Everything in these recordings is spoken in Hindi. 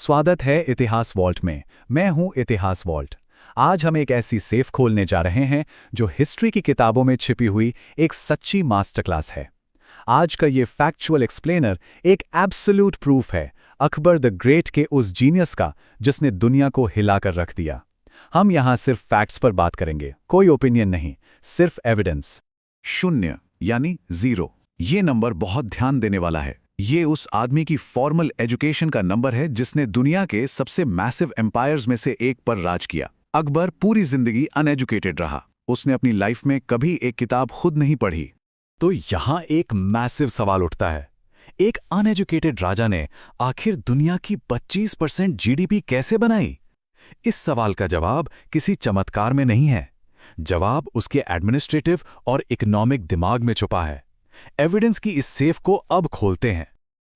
स्वागत है इतिहास वॉल्ट में। मैं हूं इतिहास वॉल्ट। आज हम एक ऐसी सेफ खोलने जा रहे हैं जो हिस्ट्री की किताबों में छिपी हुई एक सच्ची मास्टर क्लास है। आज का ये फैक्चुअल एक्सप्लेनर एक एब्सोल्यूट प्रूफ है अकबर द ग्रेट के उस जीनियस का जिसने दुनिया को हिलाकर रख दिया। हम यहां सिर्फ फैक्ट्स पर बात करेंगे, कोई ओपिनियन नहीं, सिर्फ एविडेंस। 0 यानी 0 ये नंबर बहुत ध्यान देने वाला है। ये उस आदमी की फॉर्मल एजुकेशन का नंबर है जिसने दुनिया के सबसे मैसिव एम्पायर्स में से एक पर राज किया। अकबर पूरी जिंदगी अनएजुकेटेड रहा। उसने अपनी लाइफ में कभी एक किताब खुद नहीं पढ़ी। तो यहां एक मैसिव सवाल उठता है, एक अनएजुकेटेड राजा ने आखिर दुनिया की 25% जीडीपी कैसे बनाई? इस सवाल का जवाब किसी चमत्कार में नहीं है। जवाब उसके एडमिनिस्ट्रेटिव और इकोनॉमिक दिमाग में छुपा है। एविडेंस की इस सेफ को अब खोलते हैं।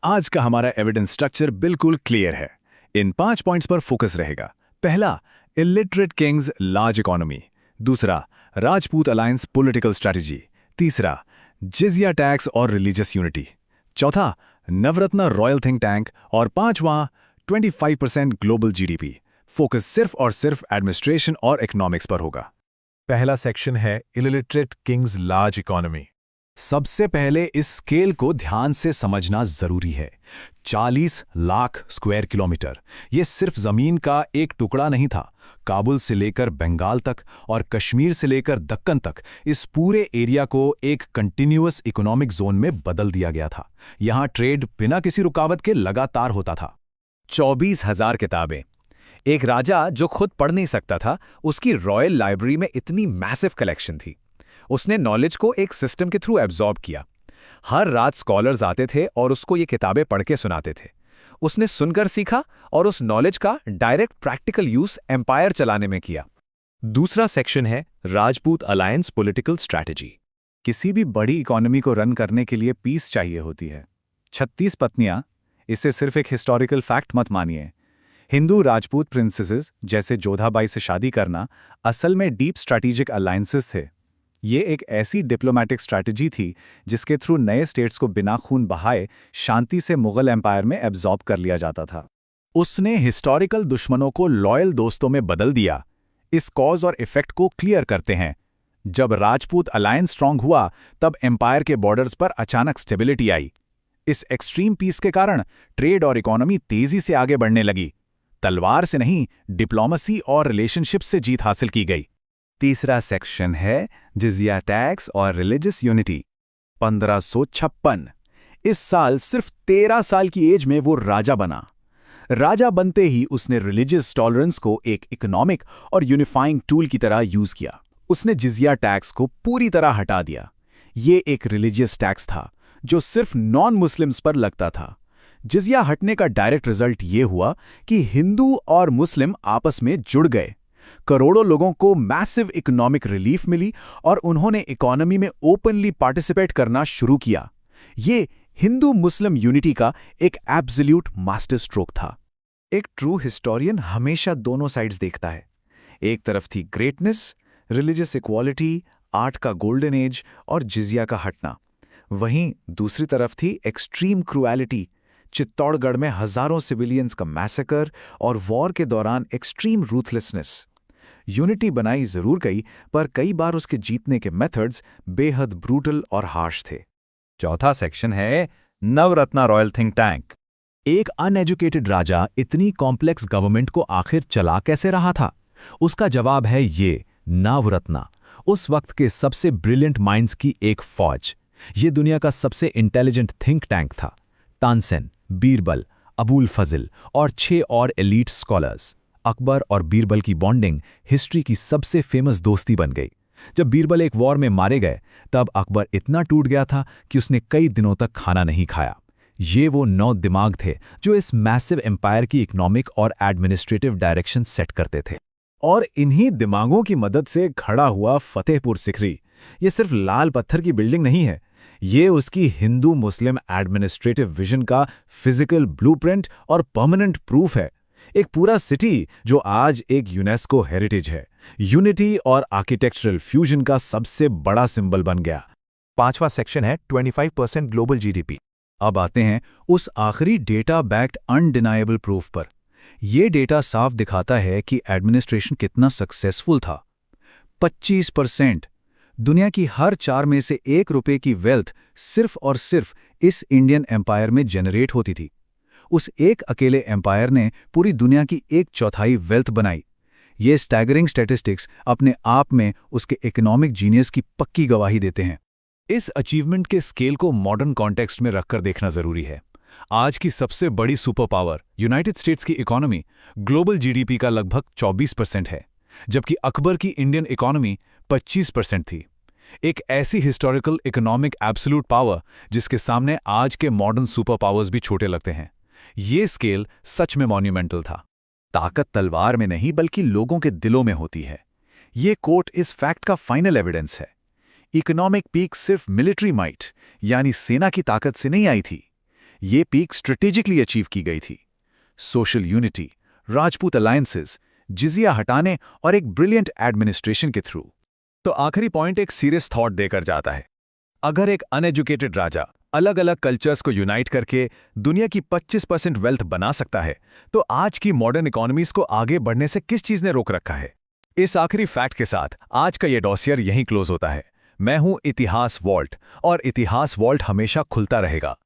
आज का हमारा एविडेंस स्ट्रक्चर बिल्कुल क्लियर है। इन 5 पॉइंट्स पर फोकस रहेगा। पहला, इलिटरेट किंग्स लार्ज इकोनॉमी। दूसरा, राजपूत अलायंस पॉलिटिकल स्ट्रैटेजी। तीसरा, जिजिया टैक्स और रिलीजियस यूनिटी। चौथा, नवरत्न रॉयल थिंक टैंक। और पांचवां, 25% ग्लोबल जीडीपी। फोकस सिर्फ और सिर्फ एडमिनिस्ट्रेशन और इकोनॉमिक्स पर होगा। पहला सेक्शन है इलिटरेट किंग्स लार्ज इकोनॉमी। सबसे पहले इस स्केल को ध्यान से समझना जरूरी है। 40 लाख स्क्वायर किलोमीटर, ये सिर्फ जमीन का एक टुकड़ा नहीं था। काबुल से लेकर बंगाल तक और कश्मीर से लेकर दक्कन तक इस पूरे एरिया को एक कंटिन्यूअस इकोनॉमिक जोन में बदल दिया गया था। यहां ट्रेड बिना किसी रुकावट के लगातार होता था। 24,000 किताबें। एक राजा जो खुद पढ़ नहीं सकता था, उसकी रॉयल लाइब्रेरी में इतनी मैसिव कलेक्शन थी। उसने नॉलेज को एक सिस्टम के थ्रू एब्जॉर्ब किया। हर रात स्कॉलर्स आते थे और उसको ये किताबें पढ़ के सुनाते थे। उसने सुनकर सीखा और उस नॉलेज का डायरेक्ट प्रैक्टिकल यूज एम्पायर चलाने में किया। दूसरा सेक्शन है राजपूत अलायंस पॉलिटिकल स्ट्रैटेजी। किसी भी बड़ी इकोनॉमी को रन करने के लिए पीस चाहिए होती है। 36 पत्नियां, इसे सिर्फ एक हिस्टोरिकल फैक्ट मत मानिए। हिंदू राजपूत प्रिंसेसेस जैसे जोधाबाई से शादी करना असल में डीप स्ट्रैटेजिक अलायंसेस थे। ये एक ऐसी डिप्लोमैटिक स्ट्रैटेजी थी जिसके थ्रू नए स्टेट्स को बिना खून बहाए शांति से मुगल एम्पायर में एब्जॉर्ब कर लिया जाता था। उसने हिस्टोरिकल दुश्मनों को लॉयल दोस्तों में बदल दिया। इस कॉज और इफेक्ट को क्लियर करते हैं। जब राजपूत अलायंस स्ट्रांग हुआ तब एम्पायर के बॉर्डर्स पर अचानक स्टेबिलिटी आई। इस एक्सट्रीम पीस के कारण ट्रेड और इकोनॉमी तेजी से आगे बढ़ने लगी। तलवार से नहीं, डिप्लोमेसी और रिलेशनशिप से जीत हासिल की गई। तीसरा सेक्शन है जिजिया टैक्स और रिलीजियस यूनिटी। 1556 इस साल सिर्फ 13 साल की एज में वो राजा बना। राजा बनते ही उसने रिलीजियस टॉलरेंस को एक इकोनॉमिक और यूनिफाइंग टूल की तरह यूज किया। उसने जिजिया टैक्स को पूरी तरह हटा दिया। ये एक रिलीजियस टैक्स था जो सिर्फ नॉन मुस्लिम्स पर लगता था। जिजिया हटने का डायरेक्ट रिजल्ट ये हुआ कि हिंदू और मुस्लिम आपस में जुड़ गए। करोड़ों लोगों को मैसिव इकोनॉमिक रिलीफ मिली और उन्होंने इकोनॉमी में ओपनली पार्टिसिपेट करना शुरू किया। ये हिंदू मुस्लिम यूनिटी का एक एब्सोल्यूट मास्टर स्ट्रोक था। एक ट्रू हिस्टोरियन हमेशा दोनों साइड्स देखता है। एक तरफ थी ग्रेटनेस, रिलीजियस इक्वालिटी, आर्ट का गोल्डन एज और जिजिया का हटना। वहीं दूसरी तरफ थी एक्सट्रीम क्रूएलिटी, चित्तौड़गढ़ में हजारों सिविलियंस का मैसेकर और वॉर के दौरान एक्सट्रीम रूथलेसनेस। यूनिटी बनाई जरूर गई, पर कई बार उसके जीतने के मेथड्स बेहद ब्रूटल और हार्श थे। चौथा सेक्शन है नवरत्न रॉयल थिंक टैंक। एक अनएजुकेटेड राजा इतनी कॉम्प्लेक्स गवर्नमेंट को आखिर चला कैसे रहा था? उसका जवाब है ये नवरत्न, उस वक्त के सबसे ब्रिलियंट माइंड्स की एक फौज। ये दुनिया का सबसे इंटेलिजेंट थिंक टैंक था। तानसेन, बीरबल, अबुल फजल और 6 और एलीट स्कॉलर्स। अकबर और बीरबल की बॉन्डिंग हिस्ट्री की सबसे फेमस दोस्ती बन गई। जब बीरबल एक वॉर में मारे गए तब अकबर इतना टूट गया था कि उसने कई दिनों तक खाना नहीं खाया। ये वो 9 दिमाग थे जो इस मैसिव एम्पायर की इकोनॉमिक और एडमिनिस्ट्रेटिव डायरेक्शन सेट करते थे। और इन्हीं दिमागों की मदद से खड़ा हुआ फतेहपुर सिकरी ये सिर्फ लाल पत्थर की बिल्डिंग नहीं है। ये उसकी हिंदू मुस्लिम एडमिनिस्ट्रेटिव विजन का फिजिकल ब्लूप्रिंट और परमानेंट प्रूफ है। एक पूरा सिटी जो आज एक यूनेस्को हेरिटेज है, यूनिटी और आर्किटेक्चरल फ्यूजन का सबसे बड़ा सिंबल बन गया। पांचवा सेक्शन है 25% ग्लोबल जीडीपी। अब आते हैं उस आखिरी डेटा बैक्ड अनडिनाएबल प्रूफ पर। ये डेटा साफ दिखाता है कि एडमिनिस्ट्रेशन कितना सक्सेसफुल था। 25%। दुनिया की हर 4 में से 1 रुपए की वेल्थ सिर्फ और सिर्फ इस इंडियन एम्पायर में जनरेट होती थी। उस एक अकेले एम्पायर ने पूरी दुनिया की 1/4 वेल्थ बनाई। ये स्टैगरिंग स्टैटिस्टिक्स अपने आप में उसके इकोनॉमिक जीनियस की पक्की गवाही देते हैं। इस अचीवमेंट के स्केल को मॉडर्न कॉन्टेक्स्ट में रखकर देखना जरूरी है। आज की सबसे बड़ी सुपर पावर यूनाइटेड स्टेट्स की इकोनॉमी ग्लोबल जीडीपी का लगभग 24% है, जबकि अकबर की इंडियन इकोनॉमी 25% थी। एक ऐसी हिस्टोरिकल इकोनॉमिक एब्सोल्यूट पावर जिसके सामने आज के मॉडर्न सुपर पावर्स भी छोटे लगते हैं। ये स्केल सच में मॉन्यूमेंटल था। ताकत तलवार में नहीं बल्कि लोगों के दिलों में होती है। ये कोट इस फैक्ट का फाइनल एविडेंस है। इकोनॉमिक पीक सिर्फ मिलिट्री माइट यानी सेना की ताकत से नहीं आई थी। ये पीक स्ट्रेटेजिकली अचीव की गई थी। सोशल यूनिटी, राजपूत अलायंसेस, जिजिया हटाने और एक ब्रिलियंट एडमिनिस्ट्रेशन के थ्रू। तो आखिरी पॉइंट एक सीरियस थॉट देकर जाता है। अगर एक अनएजुकेटेड राजा अलग अलग कल्चर्स को यूनाइट करके दुनिया की 25% वेल्थ बना सकता है, तो आज की मॉडर्न इकोनॉमीज को आगे बढ़ने से किस चीज ने रोक रखा है? इस आखिरी फैक्ट के साथ आज का ये डॉसियर यहीं क्लोज होता है। मैं हूं इतिहास वॉल्ट, और इतिहास वॉल्ट हमेशा खुलता रहेगा।